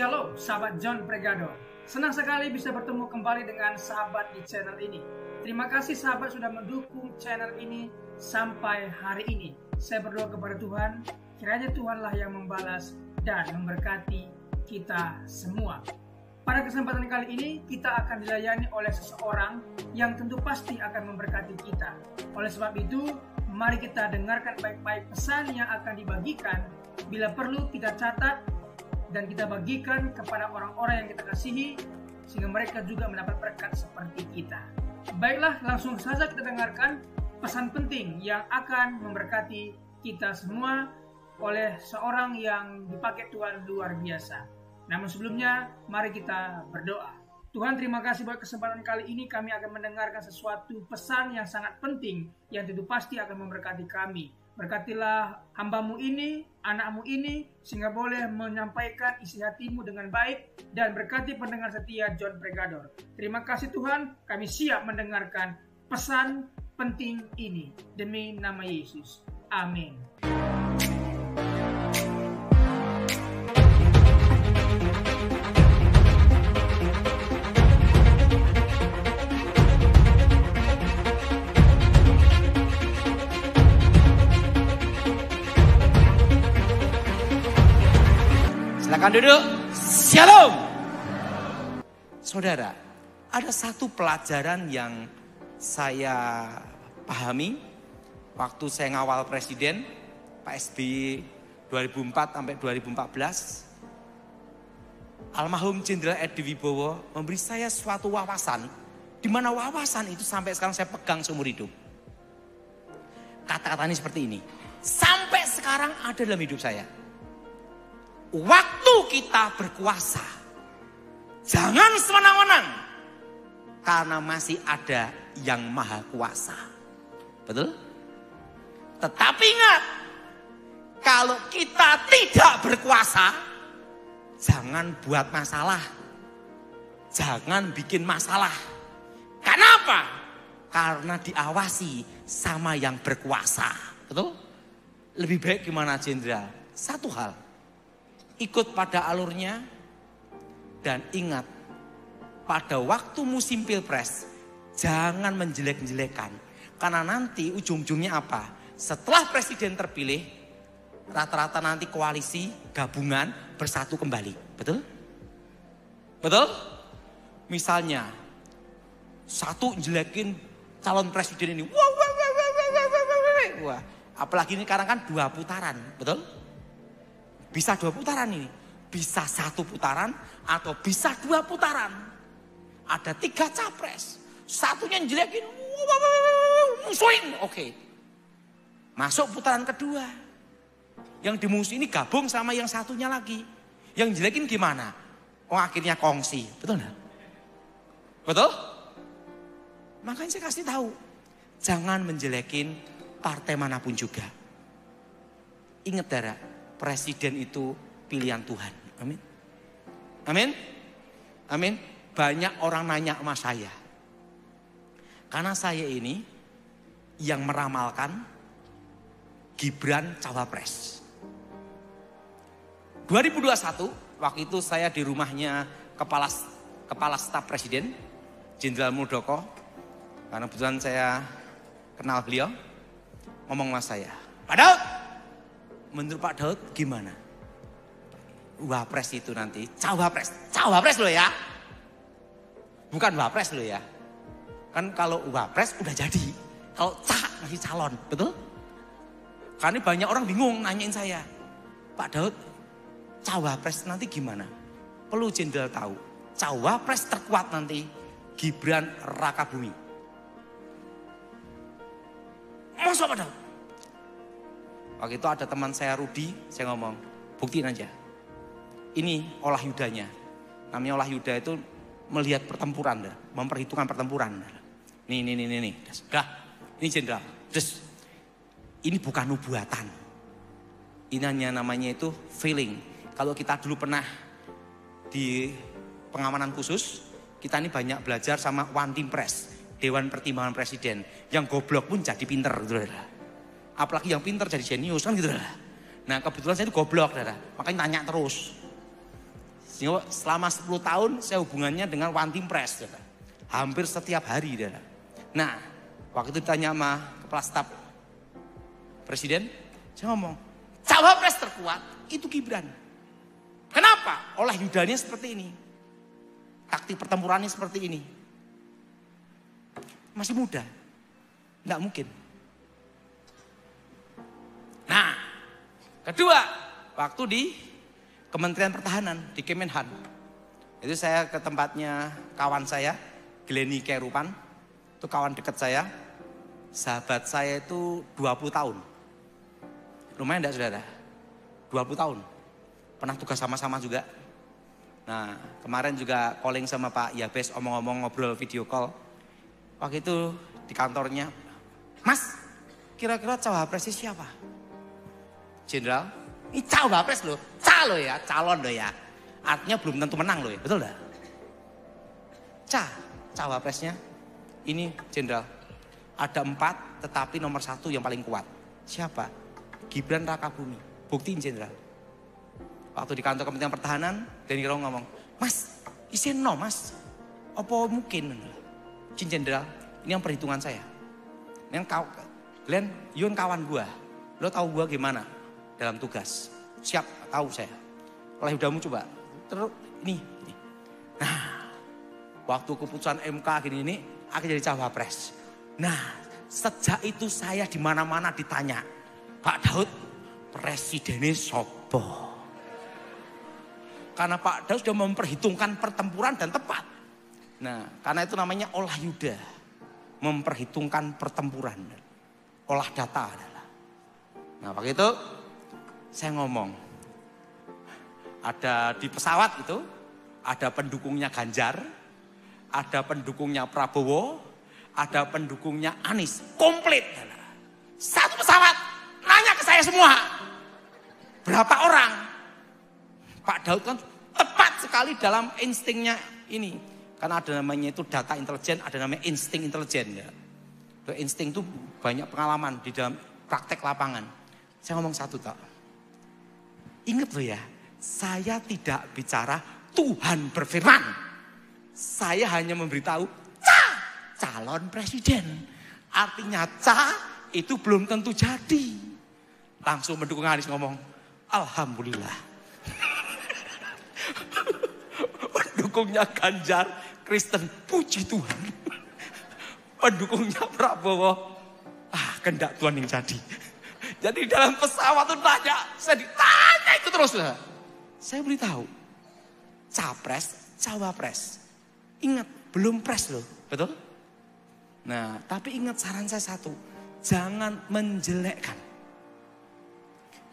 Shalom sahabat John Pregado. Senang sekali bisa bertemu kembali dengan sahabat di channel ini. Terima kasih sahabat sudah mendukung channel ini sampai hari ini. Saya berdoa kepada Tuhan, kiranya Tuhanlah yang membalas dan memberkati kita semua. Pada kesempatan kali ini kita akan dilayani oleh seseorang yang tentu pasti akan memberkati kita. Oleh sebab itu, mari kita dengarkan baik-baik pesan yang akan dibagikan. Bila perlu kita catat dan kita bagikan kepada orang-orang yang kita kasihi, sehingga mereka juga mendapat berkat seperti kita. Baiklah, langsung saja kita dengarkan pesan penting yang akan memberkati kita semua oleh seorang yang dipakai Tuhan luar biasa. Namun sebelumnya, mari kita berdoa. Tuhan, terima kasih buat kesempatan kali ini kami akan mendengarkan sesuatu pesan yang sangat penting yang tentu pasti akan memberkati kami. Berkatilah hambamu ini, anakmu ini, sehingga boleh menyampaikan isi hatimu dengan baik, dan berkati pendengar setia John Pregador. Terima kasih Tuhan, kami siap mendengarkan pesan penting ini. Demi nama Yesus. Amin. Silakan duduk. Shalom. Saudara, ada satu pelajaran yang saya pahami waktu saya ngawal presiden Pak SBY 2004 sampai 2014. Almarhum Jenderal Edi Wibowo memberi saya suatu wawasan, di mana wawasan itu sampai sekarang saya pegang seumur hidup. Kata-katanya seperti ini. Sampai sekarang ada dalam hidup saya. Waktu kita berkuasa, jangan sewenang-wenang, karena masih ada yang maha kuasa. Betul? Tetapi ingat, kalau kita tidak berkuasa, jangan buat masalah. Jangan bikin masalah. Kenapa? Karena diawasi sama yang berkuasa. Betul? Lebih baik gimana Jenderal? Satu hal. Ikut pada alurnya, dan ingat, pada waktu musim pilpres jangan menjelek-jelekan, karena nanti ujung-ujungnya apa? Setelah presiden terpilih, rata-rata nanti koalisi gabungan bersatu kembali. Betul? Betul? Misalnya satu jelekin calon presiden ini, wah, apalagi ini sekarang kan 2 putaran, betul? Bisa 2 putaran ini. Bisa 1 putaran atau bisa 2 putaran. Ada 3 capres. Satunya jelekin. Musuhin. Oke. Masuk putaran kedua. Yang dimusuhin ini gabung sama yang satunya lagi. Yang jelekin gimana? Oh akhirnya kongsi. Betul enggak? Betul? Makanya saya kasih tahu. Jangan menjelekin partai manapun juga. Ingat Dara. Presiden itu pilihan Tuhan. Amin. Amin. Amin. Banyak orang nanya sama saya. Karena saya ini yang meramalkan Gibran Cawapres. 2021 waktu itu saya di rumahnya kepala staf presiden Jenderal Muldoko. Karena kebetulan saya kenal beliau. Ngomong sama saya. Pak Daud, menurut Pak Daud gimana? Wapres itu nanti, cawapres loh ya. Bukan wapres loh ya. Kan kalau wapres udah jadi. Kalau masih calon, betul? Karena banyak orang bingung nanyain saya. Pak Daud, cawapres nanti gimana? Perlu Jenderal tahu. Cawapres terkuat nanti Gibran Rakabumi. Masa Pak Daud? Waktu itu ada teman saya Rudi, saya ngomong, buktiin aja. Ini olah yudanya. Namanya olah yuda itu melihat pertempuran, memperhitungkan pertempuran. Nih. Dah, ini Jenderal. Terus, ini bukan nubuatan. Ini hanya namanya itu feeling. Kalau kita dulu pernah di pengamanan khusus, kita ini banyak belajar sama One Team Press, Dewan Pertimbangan Presiden. Yang goblok pun jadi pinter, gitu. Apalagi yang pinter jadi jenius kan gitu lah. Nah kebetulan saya itu goblok, makanya tanya terus. Sehingga selama 10 tahun saya hubungannya dengan One Team Press. Hampir setiap hari. Nah, waktu itu ditanya sama kepala staf presiden, saya ngomong, cawapres terkuat itu Gibran. Kenapa? Olah yudanya seperti ini. Taktik pertempurannya seperti ini. Masih muda. Nggak mungkin. Nah, kedua, waktu di Kementerian Pertahanan, di Kemenhan. Itu saya ke tempatnya kawan saya, Glenny Kerupan. Itu kawan dekat saya. Sahabat saya itu 20 tahun. Lumayan enggak saudara? 20 tahun. Pernah tugas sama-sama juga. Nah, kemarin juga calling sama Pak Yabes, omong-omong ngobrol video call. Waktu itu di kantornya, Mas, kira-kira cawapresnya siapa? Jenderal, ini cawapres loh, calon loh ya. Artinya belum tentu menang loh ya, betul enggak? Cawapresnya, ini jenderal. Ada 4, tetapi nomor 1 yang paling kuat. Siapa? Gibran Rakabumi. Buktiin jenderal. Waktu di kantor Kementerian Pertahanan, Denny Rong ngomong, Mas, isin no mas. Apa mungkin? Cin jenderal, ini yang perhitungan saya. Ini yang Glenn, Yun kawan gua. Lo tahu gua gimana dalam tugas? Siap, tahu saya. Oleh udamu coba. Terus ini. Nah, waktu keputusan MK gini ini, aku jadi cawapres. Nah, sejak itu saya di mana-mana ditanya, Pak Daud, presidennya sopo? Karena Pak Daud sudah memperhitungkan pertempuran dan tepat. Nah, karena itu namanya olah yuda. Memperhitungkan pertempuran. Olah data adalah. Nah, waktu itu saya ngomong. Ada di pesawat itu, ada pendukungnya Ganjar, ada pendukungnya Prabowo, ada pendukungnya Anies. Komplit. Satu pesawat, nanya ke saya semua. Berapa orang? Pak Daud kan tepat sekali dalam instingnya ini. Karena ada namanya itu data intelijen, ada namanya insting intelijen. Ya. Insting itu banyak pengalaman di dalam praktek lapangan. Saya ngomong satu tak. Ingat loh ya, saya tidak bicara Tuhan berfirman. Saya hanya memberitahu calon presiden. Artinya itu belum tentu jadi. Langsung mendukung Anies ngomong, Alhamdulillah. Pendukungnya Ganjar, Kristen, puji Tuhan. Pendukungnya Prabowo, kehendak Tuhan yang jadi. Jadi dalam pesawat itu nanya, saya ditanya itu terus. Saya beritahu, capres, cawapres. Ingat, belum pres loh, betul? Nah, tapi ingat saran saya satu, jangan menjelekkan.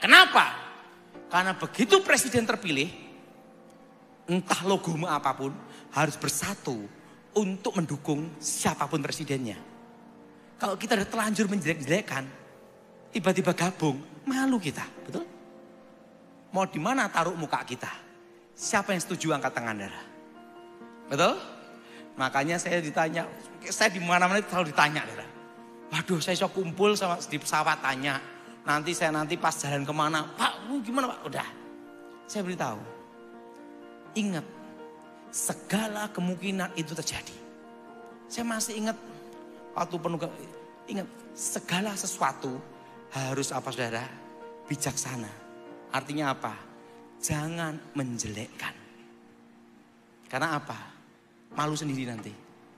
Kenapa? Karena begitu presiden terpilih, entah logomu apapun, harus bersatu untuk mendukung siapapun presidennya. Kalau kita udah telanjur menjelek-jelekan, tiba-tiba gabung, malu kita, betul? Mau di mana taruh muka kita? Siapa yang setuju angkat tangan darah? Betul? Makanya saya ditanya, saya di mana-mana selalu ditanya, darah. Waduh, saya sok kumpul sama di pesawat tanya. Nanti pas jalan kemana, Pak, gimana Pak? Udah, saya beritahu. Ingat, segala kemungkinan itu terjadi. Saya masih ingat waktu penugas, ingat segala sesuatu harus apa saudara? Bijaksana. Artinya apa? Jangan menjelekkan. Karena apa? Malu sendiri nanti.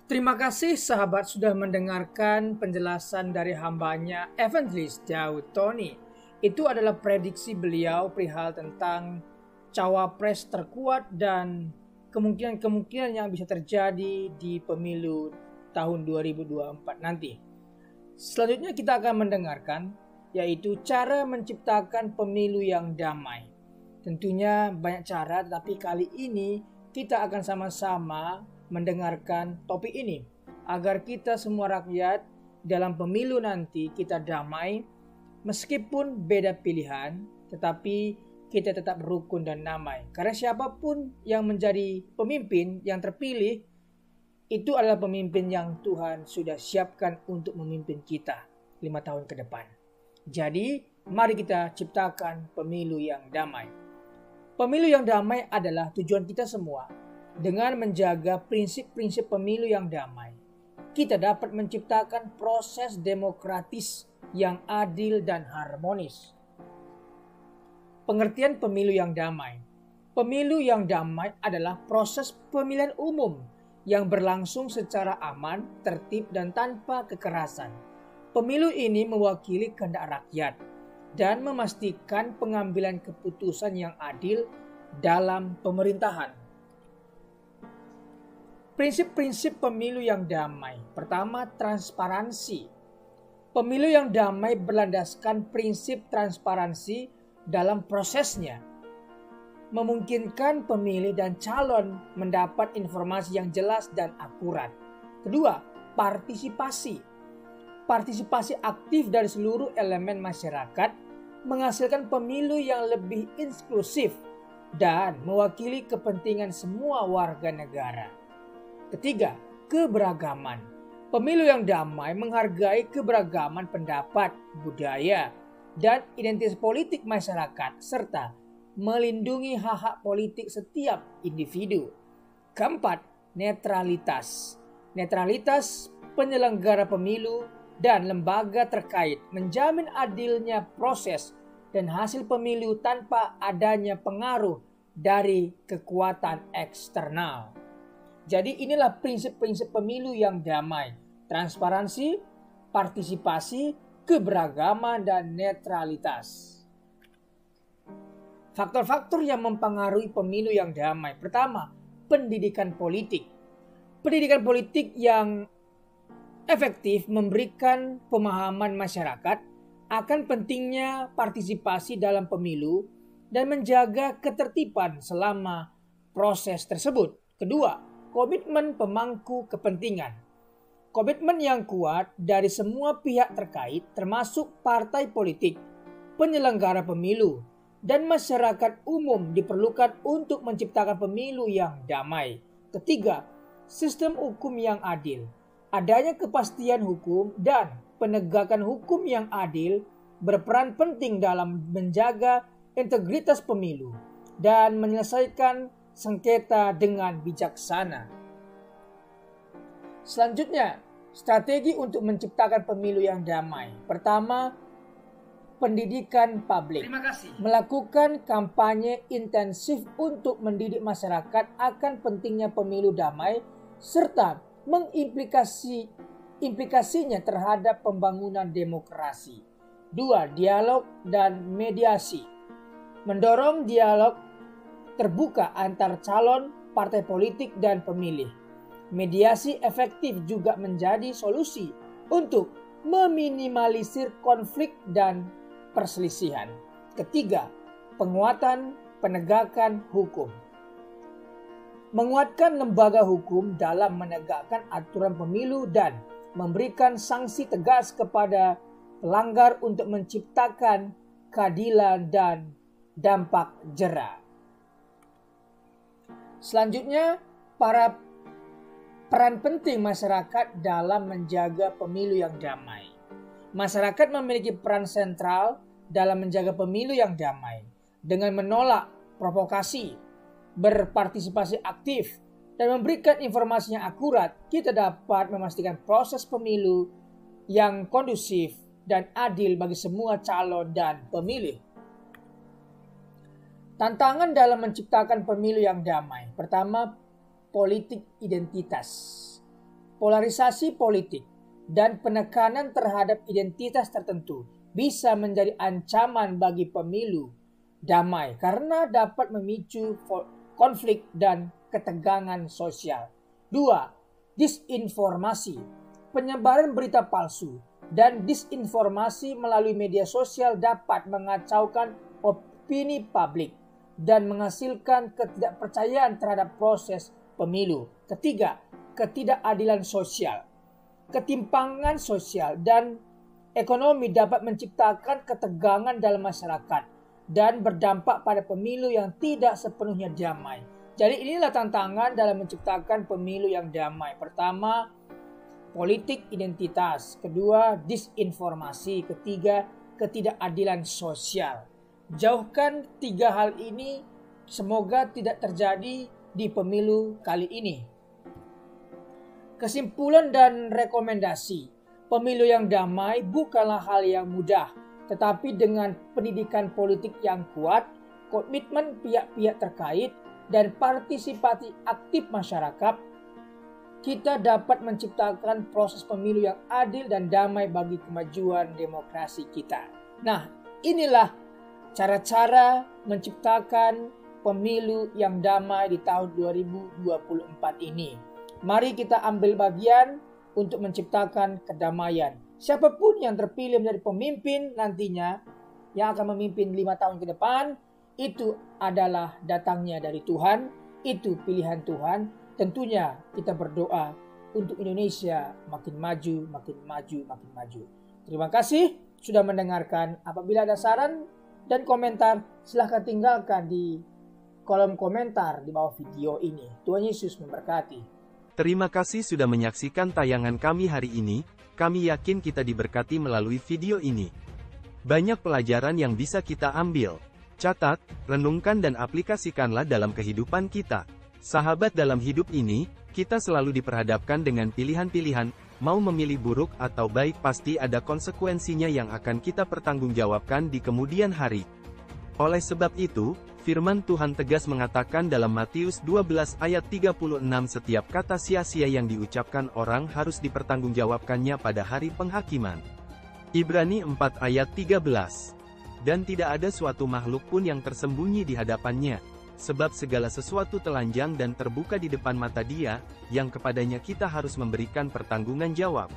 Terima kasih sahabat sudah mendengarkan penjelasan dari hambanya Evangelist Daud Tony. Itu adalah prediksi beliau perihal tentang cawapres terkuat dan kemungkinan-kemungkinan yang bisa terjadi di pemilu tahun 2024 nanti. Selanjutnya kita akan mendengarkan yaitu cara menciptakan pemilu yang damai. Tentunya banyak cara, tetapi kali ini kita akan sama-sama mendengarkan topik ini agar kita semua rakyat dalam pemilu nanti kita damai meskipun beda pilihan, tetapi kita tetap rukun dan damai. Karena siapapun yang menjadi pemimpin yang terpilih itu adalah pemimpin yang Tuhan sudah siapkan untuk memimpin kita 5 tahun ke depan. Jadi mari kita ciptakan pemilu yang damai. Pemilu yang damai adalah tujuan kita semua. Dengan menjaga prinsip-prinsip pemilu yang damai, kita dapat menciptakan proses demokratis yang adil dan harmonis. Pengertian pemilu yang damai. Pemilu yang damai adalah proses pemilihan umum yang berlangsung secara aman, tertib, dan tanpa kekerasan. Pemilu ini mewakili kehendak rakyat dan memastikan pengambilan keputusan yang adil dalam pemerintahan. Prinsip-prinsip pemilu yang damai. Pertama, transparansi. Pemilu yang damai berlandaskan prinsip transparansi dalam prosesnya, memungkinkan pemilih dan calon mendapat informasi yang jelas dan akurat. Kedua, partisipasi. Partisipasi aktif dari seluruh elemen masyarakat menghasilkan pemilu yang lebih inklusif dan mewakili kepentingan semua warga negara. Ketiga, keberagaman. Pemilu yang damai menghargai keberagaman pendapat, budaya, dan identitas politik masyarakat serta melindungi hak-hak politik setiap individu. Keempat, netralitas. Netralitas penyelenggara pemilu dan lembaga terkait menjamin adilnya proses dan hasil pemilu tanpa adanya pengaruh dari kekuatan eksternal. Jadi inilah prinsip-prinsip pemilu yang damai: transparansi, partisipasi, keberagaman, dan netralitas. Faktor-faktor yang mempengaruhi pemilu yang damai. Pertama, pendidikan politik. Pendidikan politik yang efektif memberikan pemahaman masyarakat akan pentingnya partisipasi dalam pemilu dan menjaga ketertiban selama proses tersebut. Kedua, komitmen pemangku kepentingan. Komitmen yang kuat dari semua pihak terkait termasuk partai politik, penyelenggara pemilu, dan masyarakat umum diperlukan untuk menciptakan pemilu yang damai. Ketiga, sistem hukum yang adil. Adanya kepastian hukum dan penegakan hukum yang adil berperan penting dalam menjaga integritas pemilu dan menyelesaikan sengketa dengan bijaksana. Selanjutnya, strategi untuk menciptakan pemilu yang damai. Pertama, pendidikan publik. Terima kasih. Melakukan kampanye intensif untuk mendidik masyarakat akan pentingnya pemilu damai serta implikasinya terhadap pembangunan demokrasi. Dua, dialog dan mediasi. Mendorong dialog terbuka antar calon, partai politik, dan pemilih. Mediasi efektif juga menjadi solusi untuk meminimalisir konflik dan perselisihan. Ketiga, penguatan penegakan hukum. Menguatkan lembaga hukum dalam menegakkan aturan pemilu dan memberikan sanksi tegas kepada pelanggar untuk menciptakan keadilan dan dampak jera. Selanjutnya, peran penting masyarakat dalam menjaga pemilu yang damai. Masyarakat memiliki peran sentral dalam menjaga pemilu yang damai dengan menolak provokasi, berpartisipasi aktif, dan memberikan informasi yang akurat. Kita dapat memastikan proses pemilu yang kondusif dan adil bagi semua calon dan pemilih. Tantangan dalam menciptakan pemilu yang damai. Pertama, politik identitas. Polarisasi politik dan penekanan terhadap identitas tertentu bisa menjadi ancaman bagi pemilu damai karena dapat memicu konflik dan ketegangan sosial. Dua, disinformasi. Penyebaran berita palsu dan disinformasi melalui media sosial dapat mengacaukan opini publik dan menghasilkan ketidakpercayaan terhadap proses pemilu. Ketiga, ketidakadilan sosial. Ketimpangan sosial dan ekonomi dapat menciptakan ketegangan dalam masyarakat dan berdampak pada pemilu yang tidak sepenuhnya damai. Jadi inilah tantangan dalam menciptakan pemilu yang damai. Pertama, politik identitas. Kedua, disinformasi. Ketiga, ketidakadilan sosial. Jauhkan tiga hal ini, Semoga tidak terjadi di pemilu kali ini. Kesimpulan dan rekomendasi, pemilu yang damai bukanlah hal yang mudah, tetapi dengan pendidikan politik yang kuat, komitmen pihak-pihak terkait, dan partisipasi aktif masyarakat, kita dapat menciptakan proses pemilu yang adil dan damai bagi kemajuan demokrasi kita. Nah, inilah cara-cara menciptakan pemilu yang damai di tahun 2024 ini. Mari kita ambil bagian untuk menciptakan kedamaian. Siapapun yang terpilih menjadi pemimpin nantinya yang akan memimpin 5 tahun ke depan, itu adalah datangnya dari Tuhan, itu pilihan Tuhan. Tentunya kita berdoa untuk Indonesia makin maju, makin maju, makin maju. Terima kasih sudah mendengarkan. Apabila ada saran dan komentar, silahkan tinggalkan di kolom komentar di bawah video ini. Tuhan Yesus memberkati. Terima kasih sudah menyaksikan tayangan kami hari ini. Kami yakin kita diberkati melalui video ini. Banyak pelajaran yang bisa kita ambil. Catat, renungkan dan aplikasikanlah dalam kehidupan kita. Sahabat, dalam hidup ini, kita selalu diperhadapkan dengan pilihan-pilihan, mau memilih buruk atau baik pasti ada konsekuensinya yang akan kita pertanggungjawabkan di kemudian hari. Oleh sebab itu, firman Tuhan tegas mengatakan dalam Matius 12 ayat 36 setiap kata sia-sia yang diucapkan orang harus dipertanggungjawabkannya pada hari penghakiman. Ibrani 4 ayat 13. Dan tidak ada suatu makhluk pun yang tersembunyi di hadapannya, sebab segala sesuatu telanjang dan terbuka di depan mata Dia, yang kepadanya kita harus memberikan pertanggungan jawab.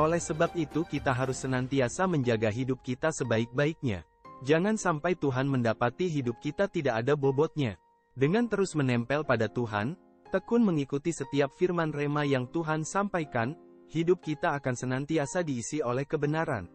Oleh sebab itu kita harus senantiasa menjaga hidup kita sebaik-baiknya. Jangan sampai Tuhan mendapati hidup kita tidak ada bobotnya. Dengan terus menempel pada Tuhan, tekun mengikuti setiap firman rema yang Tuhan sampaikan, hidup kita akan senantiasa diisi oleh kebenaran.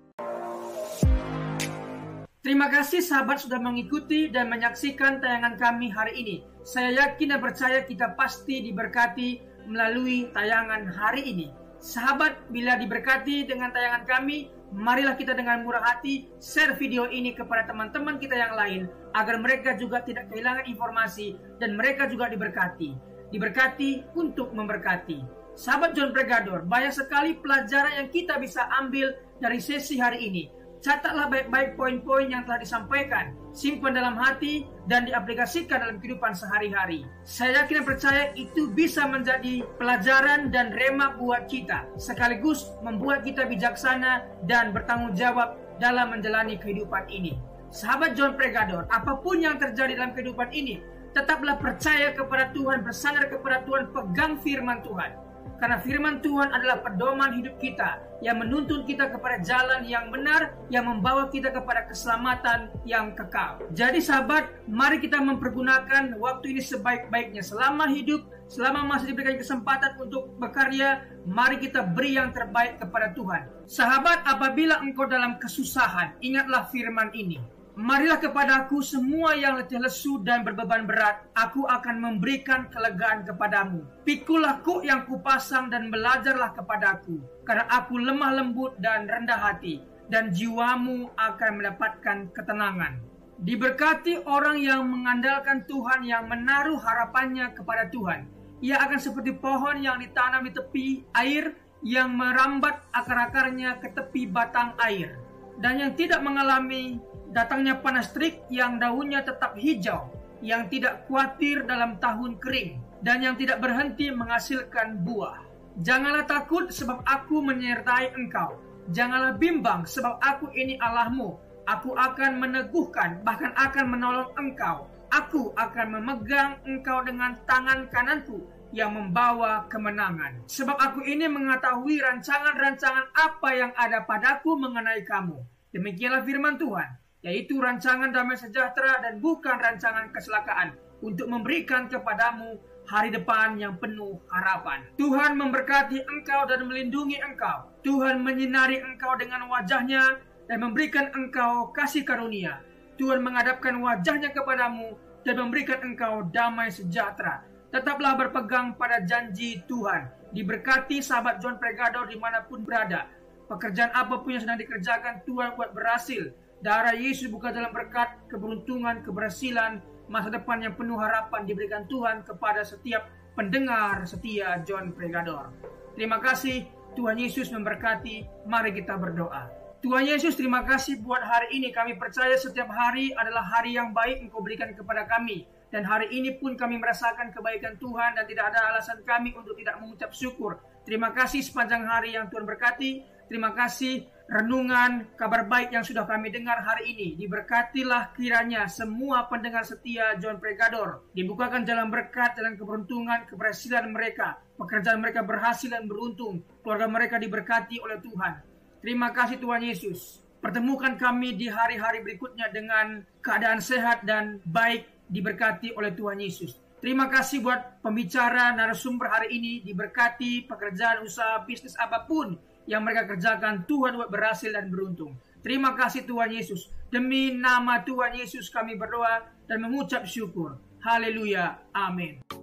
Terima kasih sahabat sudah mengikuti dan menyaksikan tayangan kami hari ini. Saya yakin dan percaya kita pasti diberkati melalui tayangan hari ini. Sahabat, bila diberkati dengan tayangan kami, marilah kita dengan murah hati share video ini kepada teman-teman kita yang lain, agar mereka juga tidak kehilangan informasi dan mereka juga diberkati. Diberkati untuk memberkati. Sahabat John Pregador, banyak sekali pelajaran yang kita bisa ambil dari sesi hari ini. Catatlah baik-baik poin-poin yang telah disampaikan, simpan dalam hati, dan diaplikasikan dalam kehidupan sehari-hari. Saya yakin dan percaya itu bisa menjadi pelajaran dan rema buat kita, sekaligus membuat kita bijaksana dan bertanggung jawab dalam menjalani kehidupan ini. Sahabat John Pregador, apapun yang terjadi dalam kehidupan ini, tetaplah percaya kepada Tuhan, bersandar kepada Tuhan, pegang firman Tuhan. Karena firman Tuhan adalah pedoman hidup kita, yang menuntun kita kepada jalan yang benar, yang membawa kita kepada keselamatan yang kekal. Jadi sahabat, mari kita mempergunakan waktu ini sebaik-baiknya. Selama hidup, selama masih diberikan kesempatan untuk berkarya, mari kita beri yang terbaik kepada Tuhan. Sahabat, apabila engkau dalam kesusahan, ingatlah firman ini. Marilah kepadaku semua yang letih lesu dan berbeban berat, aku akan memberikan kelegaan kepadamu. Pikulah kuk yang kupasang dan belajarlah kepadaku, karena aku lemah lembut dan rendah hati, dan jiwamu akan mendapatkan ketenangan. Diberkati orang yang mengandalkan Tuhan, yang menaruh harapannya kepada Tuhan. Ia akan seperti pohon yang ditanam di tepi air, yang merambat akar-akarnya ke tepi batang air, dan yang tidak mengalami datangnya panas terik, yang daunnya tetap hijau, yang tidak khawatir dalam tahun kering, dan yang tidak berhenti menghasilkan buah. Janganlah takut, sebab aku menyertai engkau. Janganlah bimbang, sebab aku ini Allahmu. Aku akan meneguhkan, bahkan akan menolong engkau. Aku akan memegang engkau dengan tangan kananku yang membawa kemenangan. Sebab aku ini mengetahui rancangan-rancangan apa yang ada padaku mengenai kamu. Demikianlah firman Tuhan, yaitu rancangan damai sejahtera dan bukan rancangan kecelakaan, untuk memberikan kepadamu hari depan yang penuh harapan. Tuhan memberkati engkau dan melindungi engkau. Tuhan menyinari engkau dengan wajahnya dan memberikan engkau kasih karunia. Tuhan menghadapkan wajahnya kepadamu dan memberikan engkau damai sejahtera. Tetaplah berpegang pada janji Tuhan. Diberkati sahabat John Pregador dimanapun berada. Pekerjaan apapun yang sedang dikerjakan, Tuhan buat berhasil. Darah Yesus bukan dalam berkat, keberuntungan, keberhasilan, masa depan yang penuh harapan diberikan Tuhan kepada setiap pendengar setia John Pregador. Terima kasih, Tuhan Yesus memberkati. Mari kita berdoa. Tuhan Yesus, terima kasih buat hari ini. Kami percaya setiap hari adalah hari yang baik Engkau berikan kepada kami. Dan hari ini pun kami merasakan kebaikan Tuhan dan tidak ada alasan kami untuk tidak mengucap syukur. Terima kasih sepanjang hari yang Tuhan berkati. Terima kasih renungan kabar baik yang sudah kami dengar hari ini. Diberkatilah kiranya semua pendengar setia John Pregador. Dibukakan jalan berkat, jalan keberuntungan, keberhasilan mereka. Pekerjaan mereka berhasil dan beruntung. Keluarga mereka diberkati oleh Tuhan. Terima kasih Tuhan Yesus. Pertemukan kami di hari-hari berikutnya dengan keadaan sehat dan baik, diberkati oleh Tuhan Yesus. Terima kasih buat pembicara narasumber hari ini. Diberkati pekerjaan, usaha, bisnis apapun yang mereka kerjakan, Tuhan buat berhasil dan beruntung. Terima kasih Tuhan Yesus. Demi nama Tuhan Yesus kami berdoa dan mengucap syukur. Haleluya. Amin.